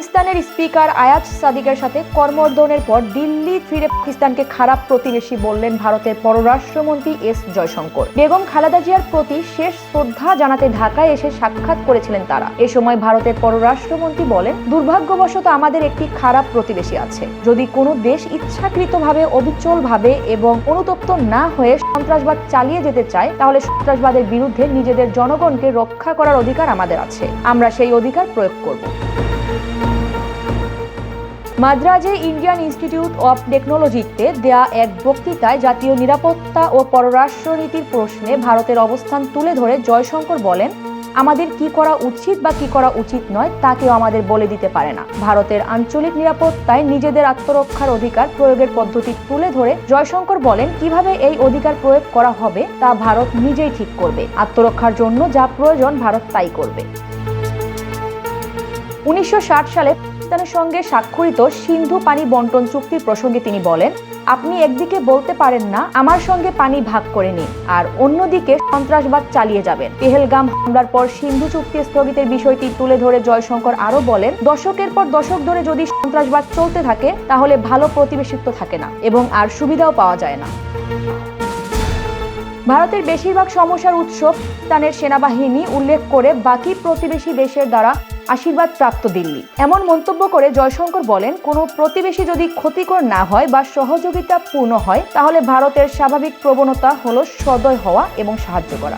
পাকিস্তানের স্পিকার আয়াজ সাদিকের সাথে করমর্দনের পর দিল্লি ফিরে পাকিস্তানকে খারাপ প্রতিবেশী বললেন ভারতের পররাষ্ট্রমন্ত্রী এস জয়শঙ্কর। বেগম খালেদা জিয়ার প্রতি শেষ শ্রদ্ধা জানাতে ঢাকায় এসে সাক্ষাৎ করেছিলেন তারা। এ সময় ভারতের পররাষ্ট্রমন্ত্রী বলেন, দুর্ভাগ্যবশত আমাদের একটি খারাপ প্রতিবেশী আছে। যদি কোনো দেশ ইচ্ছাকৃতভাবে, অবিচলভাবে এবং অনুতপ্ত না হয়ে সন্ত্রাসবাদ চালিয়ে যেতে চায়, তাহলে সন্ত্রাসবাদের বিরুদ্ধে নিজেদের জনগণকে রক্ষা করার অধিকার আমাদের আছে। আমরা সেই অধিকার প্রয়োগ করব। মাদ্রাজে ইন্ডিয়ান ইনস্টিটিউট অব টেকনোলজিতে দেয়া এক বক্তৃতায় জাতীয় নিরাপত্তা ও পররাষ্ট্রনীতির প্রশ্নে ভারতের অবস্থান তুলে ধরে জয়শঙ্কর বলেন, আমাদের কি করা উচিত বা কি করা উচিত নয় তা কেউ আমাদের বলে দিতে পারে না। ভারতের আঞ্চলিক নিরাপত্তায় নিজেদের আত্মরক্ষার অধিকার প্রয়োগের পদ্ধতি তুলে ধরে জয়শঙ্কর বলেন, কিভাবে এই অধিকার প্রয়োগ করা হবে তা ভারত নিজেই ঠিক করবে। আত্মরক্ষার জন্য যা প্রয়োজন ভারত তাই করবে। 1960 সালে পাকিস্তানের সঙ্গে স্বাক্ষরিত সিন্ধু পানি বন্টন চুক্তির প্রসঙ্গে তিনি বলেন, আপনি একদিকে বলতে পারেন না আমার সঙ্গে পানি ভাগ করে নিন, আর অন্যদিকে সন্ত্রাসবাদ চালিয়ে যাবেন। পেহেলগাম হামলার পর সিন্ধু চুক্তি স্থগিতের বিষয়টি তুলে ধরে জয়শঙ্কর আরো বলেন, দশকের পর দশক ধরে যদি সন্ত্রাসবাদ চলতে থাকে তাহলে ভালো প্রতিবেশিত্ব থাকে না এবং আর সুবিধাও পাওয়া যায় না। ভারতের বেশিরভাগ সমস্যার উৎস পাকিস্তানের সেনাবাহিনী উল্লেখ করে বাকি প্রতিবেশী দেশের দ্বারা আশীর্বাদ প্রাপ্ত দিল্লি। এমন মন্তব্য করে জয়শঙ্কর বলেন, কোনো প্রতিবেশী যদি ক্ষতিকর না হয় বা সহযোগিতাপূর্ণ হয় তাহলে ভারতের স্বাভাবিক প্রবণতা হলো সদয় হওয়া এবং সাহায্য করা।